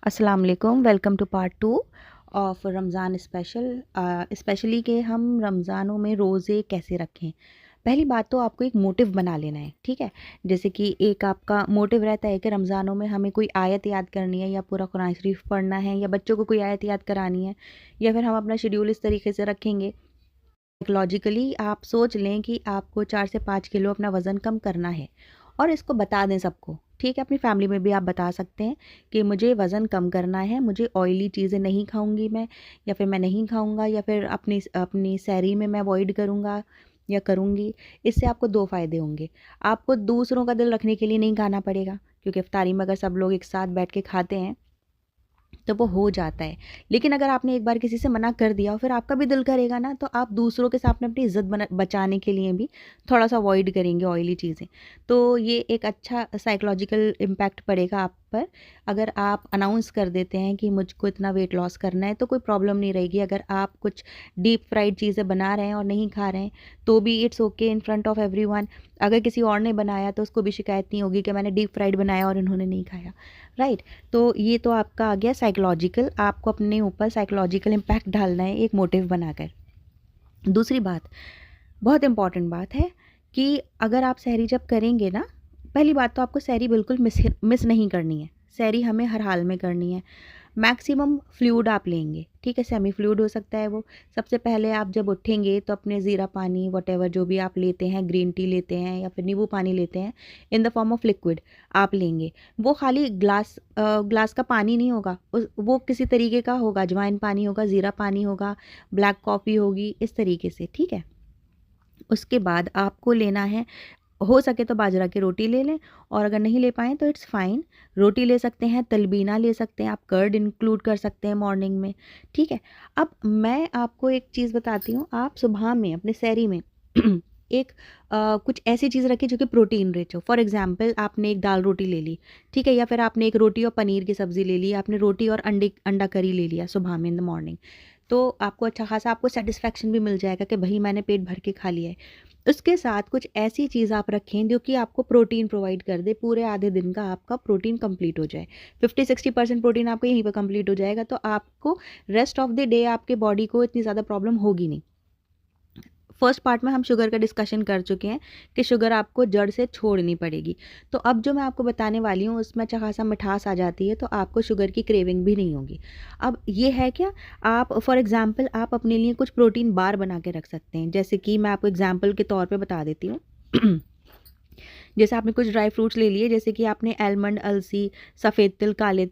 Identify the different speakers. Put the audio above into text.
Speaker 1: अस्सलाम वालेकुम, welcome to part 2 of Ramzan specially कि हम रमज़ानों में रोज़े कैसे रखें। पहली बात तो आपको एक मोटिव बना लेना है, ठीक है? जैसे कि एक आपका मोटिव रहता है कि रमज़ानों में हमें कोई आयत याद करनी है या पूरा कुरान शरीफ पढ़ना है या बच्चों को कोई आयत याद करानी है, या फिर हम अपना शेड्यूल इस तरीके से रखेंगे। साइकोलॉजिकली आप सोच लें कि आपको 4 से 5 किलो अपना वज़न कम करना है और इसको बता दें सबको, ठीक है? अपनी फैमिली में भी आप बता सकते हैं कि मुझे वज़न कम करना है, मुझे ऑयली चीज़ें नहीं खाऊँगी मैं, या फिर मैं नहीं खाऊँगा, या फिर अपनी अपनी सहरी में मैं अवॉइड करूँगा या करूँगी। इससे आपको 2 फ़ायदे होंगे। आपको दूसरों का दिल रखने के लिए नहीं खाना पड़ेगा, क्योंकि इफ्तारी में अगर सब लोग एक साथ बैठ के खाते हैं तो वो हो जाता है। लेकिन अगर आपने एक बार किसी से मना कर दिया और फिर आपका भी दिल करेगा ना, तो आप दूसरों के सामने अपनी इज़्ज़त बचाने के लिए भी थोड़ा-सा अवॉइड करेंगे ऑयली चीज़ें। तो ये एक अच्छा साइकोलॉजिकल इम्पैक्ट पड़ेगा आप पर। अगर आप अनाउंस कर देते हैं कि मुझको इतना वेट लॉस करना है, तो कोई प्रॉब्लम नहीं रहेगी। अगर आप कुछ डीप फ्राइड चीज़ें बना रहे हैं और नहीं खा रहे हैं, तो भी it's okay in front of everyone. अगर किसी और ने बनाया तो उसको भी शिकायत नहीं होगी कि मैंने डीप फ्राइड बनाया और इन्होंने नहीं खाया, राइट? तो ये तो आपका आ गया साइकोलॉजिकल, आपको अपने ऊपर साइकोलॉजिकल इम्पैक्ट डालना है एक मोटिव बनाकर। दूसरी बात, बहुत इम्पॉर्टेंट बात है कि अगर आप सहरी जब करेंगे ना, पहली बात तो आपको सहरी बिल्कुल मिस नहीं करनी है। सहरी हमें हर हाल में करनी है। मैक्सिमम फ्लूइड आप लेंगे, ठीक है? सेमी फ्लूइड हो सकता है वो। सबसे पहले आप जब उठेंगे तो अपने ज़ीरा पानी, व्हाटएवर जो भी आप लेते हैं, ग्रीन टी लेते हैं या फिर नींबू पानी लेते हैं, in the form of liquid आप लेंगे। वो खाली ग्लास का पानी नहीं होगा, वो किसी तरीके का होगा। अजवाइन पानी होगा, ज़ीरा पानी होगा, ब्लैक कॉफ़ी होगी, इस तरीके से, ठीक है? उसके बाद आपको लेना है, हो सके तो बाजरा की रोटी ले लें, और अगर नहीं ले पाएँ तो इट्स फाइन। रोटी ले सकते हैं, तलबीना ले सकते हैं, आप कर्ड इंक्लूड कर सकते हैं मॉर्निंग में, ठीक है? अब मैं आपको एक चीज़ बताती हूँ, आप सुबह में अपने सहरी में एक कुछ ऐसी चीज़ रखिए जो कि प्रोटीन रिच हो। फॉर एग्ज़ाम्पल आपने एक दाल रोटी ले ली, ठीक है? या फिर आपने एक रोटी और पनीर की सब्ज़ी ले ली, आपने रोटी और अंडा करी ले लिया सुबह में इन द मॉर्निंग। तो आपको अच्छा खासा आपको सैटिस्फैक्शन भी मिल जाएगा कि भई मैंने पेट भर के खा लिया है। उसके साथ कुछ ऐसी चीज़ आप रखें जो कि आपको प्रोटीन प्रोवाइड कर दे, पूरे आधे दिन का आपका प्रोटीन कंप्लीट हो जाए। 50-60% प्रोटीन आपका यहीं पे कंप्लीट हो जाएगा, तो आपको रेस्ट ऑफ द डे आपके बॉडी को इतनी ज़्यादा प्रॉब्लम होगी नहीं। फर्स्ट पार्ट में हम शुगर का डिस्कशन कर चुके हैं कि शुगर आपको जड़ से छोड़नी पड़ेगी। तो अब जो मैं आपको बताने वाली हूँ उसमें अच्छा खासा मिठास आ जाती है, तो आपको शुगर की क्रेविंग भी नहीं होगी। अब ये है क्या, आप फॉर एग्ज़ाम्पल आप अपने लिए कुछ प्रोटीन बार बना के रख सकते हैं। जैसे कि मैं आपको एग्ज़ाम्पल के तौर पे बता देती हूँ। जैसे आपने कुछ ड्राई फ्रूट्स ले लिए, जैसे कि आपने आलमंड, अलसी, सफ़ेद तिल, काले